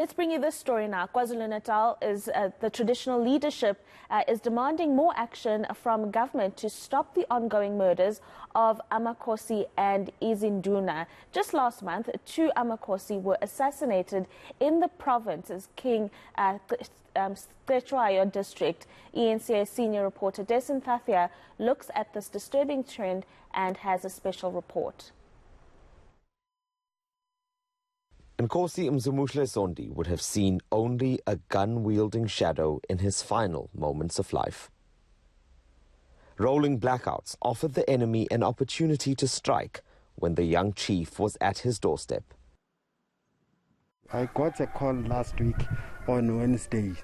Let's bring you this story now. KwaZulu-Natal the traditional leadership is demanding more action from government to stop the ongoing murders of amakhosi and izinduna. Just last month, 2 amakhosi were assassinated in the province's Thathiah district. eNCA senior reporter Dasen Thathiah looks at this disturbing trend and has a special report. Nkosi Mzumuhle Zondi would have seen only a gun-wielding shadow in his final moments of life. Rolling blackouts offered the enemy an opportunity to strike when the young chief was at his doorstep. I got a call last week on Wednesday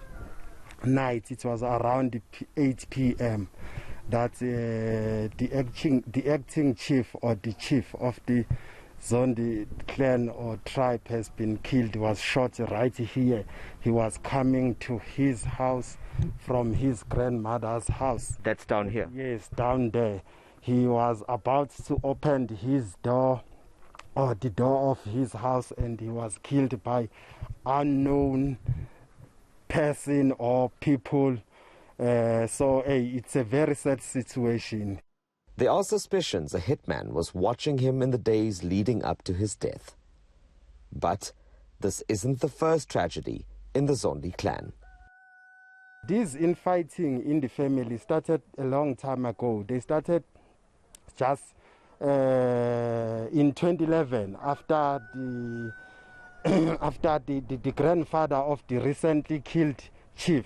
night. It was around 8 p.m. that the acting chief or the chief of the Zondi clan or tribe has been killed, was shot right here. He was coming to his house from his grandmother's house. That's down here? Yes, down there. He was about to open his door or the door of his house, and he was killed by unknown person or people. So it's a very sad situation. There are suspicions a hitman was watching him in the days leading up to his death. But this isn't the first tragedy in the Zondi clan. This infighting in the family started a long time ago. They started just in 2011 after the grandfather of the recently killed chief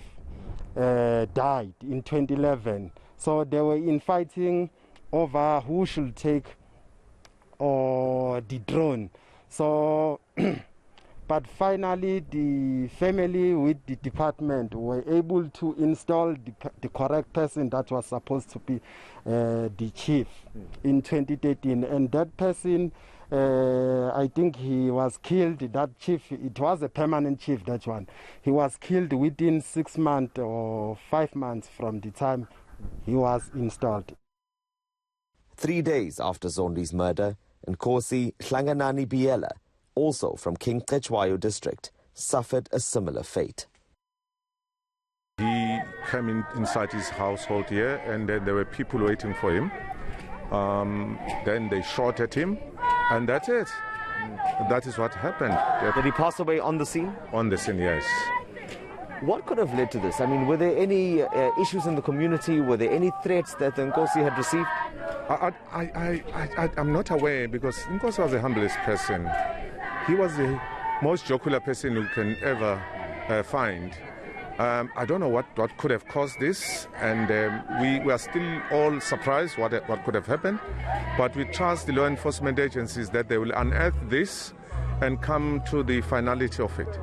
died in 2011. So they were infighting over who should take the drone. So, but finally the family with the department were able to install the correct person that was supposed to be the chief in 2013. And that person, I think he was killed, that chief, it was a permanent chief, that one. He was killed within 6 months or 5 months from the time he was installed. 3 days after Zondi's murder, Nkosi Hlanganani Biela, also from King Cetshwayo district, suffered a similar fate. He came inside his household here, and then there were people waiting for him. Then they shot at him, and that's it. That is what happened. Did he pass away on the scene? On the scene, yes. What could have led to this? I mean, were there any issues in the community? Were there any threats that Nkosi had received? I'm not aware, because Nkosi was the humblest person. He was the most jocular person you can ever find. I don't know what could have caused this, and we are still all surprised what could have happened. But we trust the law enforcement agencies that they will unearth this and come to the finality of it.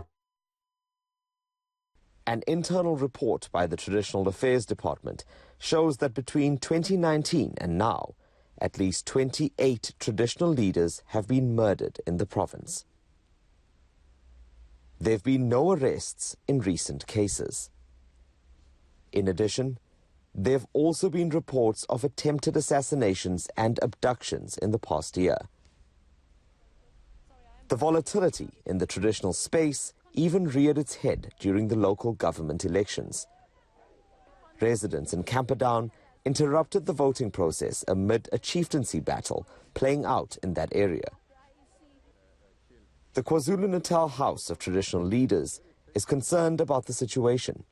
An internal report by the Traditional Affairs Department shows that between 2019 and now, at least 28 traditional leaders have been murdered in the province. There have been no arrests in recent cases. In addition, there have also been reports of attempted assassinations and abductions in the past year. The volatility in the traditional space even reared its head during the local government elections. Residents in Camperdown interrupted the voting process amid a chieftaincy battle playing out in that area. The KwaZulu-Natal House of Traditional Leaders is concerned about the situation.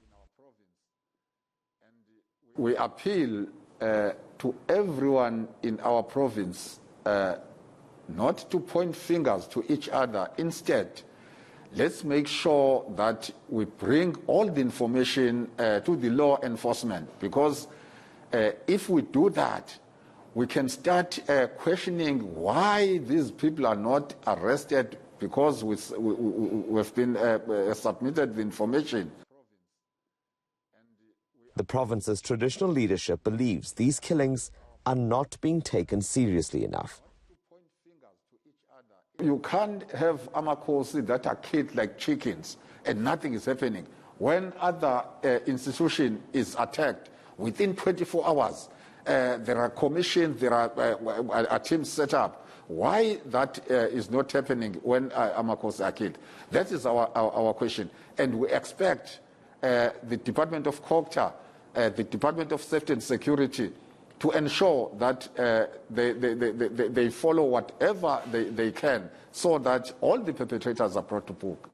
We appeal to everyone in our province not to point fingers to each other. Instead, let's make sure that we bring all the information to the law enforcement, because if we do that, we can start questioning why these people are not arrested, because we've been submitted the information. The province's traditional leadership believes these killings are not being taken seriously enough. You can't have amakhosi that are killed like chickens and nothing is happening. When other institution is attacked, within 24 hours, there are commissions, there are teams set up Why that is not happening when amakhosi are killed? That is our question. And we expect the Department of KZN, the Department of Safety and Security, to ensure that they follow whatever they can so that all the perpetrators are brought to book.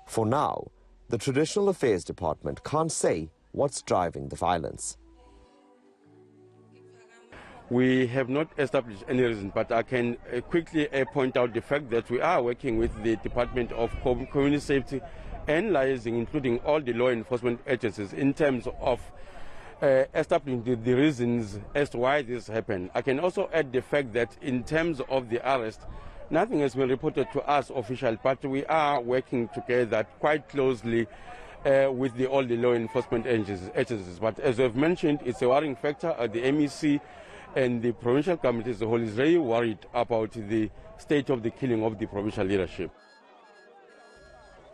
For now, the Traditional Affairs Department can't say what's driving the violence. We have not established any reason, but I can quickly point out the fact that we are working with the Department of Community Safety and Liaising, including all the law enforcement agencies, in terms of establishing the reasons as to why this happened. I can also add the fact that in terms of the arrest, nothing has been reported to us officially, but we are working together quite closely with all the law enforcement agencies. But as I've mentioned, it's a worrying factor. The MEC and the provincial government as a whole is very worried about the state of the killing of the provincial leadership.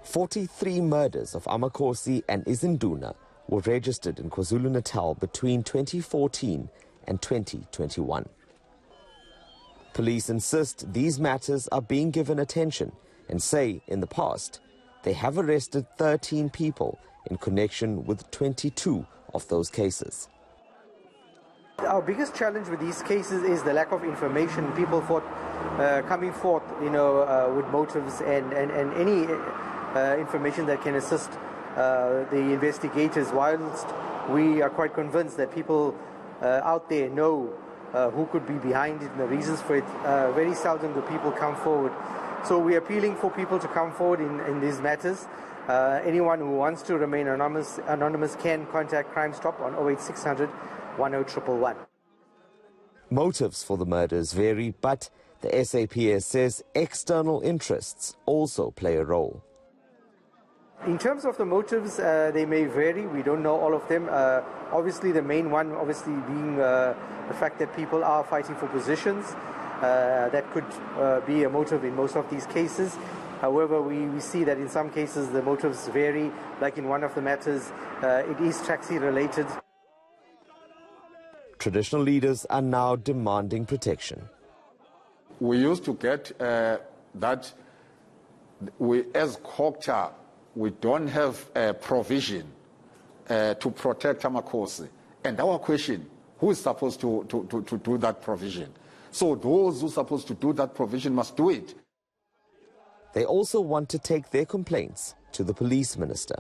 43 murders of amakhosi and izinduna were registered in KwaZulu-Natal between 2014 and 2021. Police insist these matters are being given attention and say in the past they have arrested 13 people in connection with 22 of those cases. Our biggest challenge with these cases is the lack of information. People coming forth, with motives and any information that can assist the investigators. Whilst we are quite convinced that people out there know who could be behind it and the reasons for it, very seldom do people come forward. So we're appealing for people to come forward in these matters. Anyone who wants to remain anonymous can contact Crime Stop on 08600 10111. Motives for the murders vary, but the SAPS says external interests also play a role. In terms of the motives, they may vary. We don't know all of them. Obviously, the main one being the fact that people are fighting for positions. That could be a motive in most of these cases. However, we see that in some cases the motives vary. Like in one of the matters, it is taxi related. Traditional leaders are now demanding protection. We used to get that we, as KZN, we don't have a provision to protect amakhosi. And our question, who is supposed to do that provision? So those who are supposed to do that provision must do it. They also want to take their complaints to the police minister.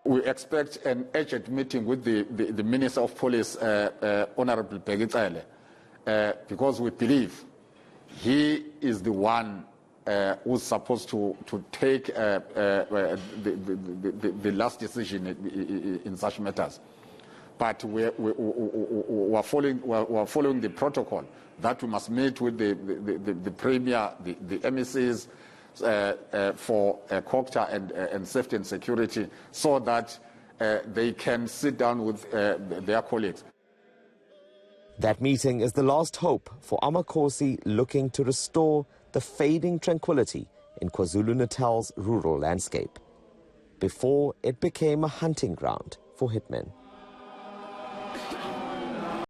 We expect an urgent meeting with the Minister of Police, Honorable Begitsele, because we believe he is the one who's supposed to take the last decision in such matters. But we're following the protocol that we must meet with the Premier, the MECs, for KZN and safety and security, so that they can sit down with their colleagues. That meeting is the last hope for amakhosi looking to restore the fading tranquility in KwaZulu-Natal's rural landscape before it became a hunting ground for hitmen.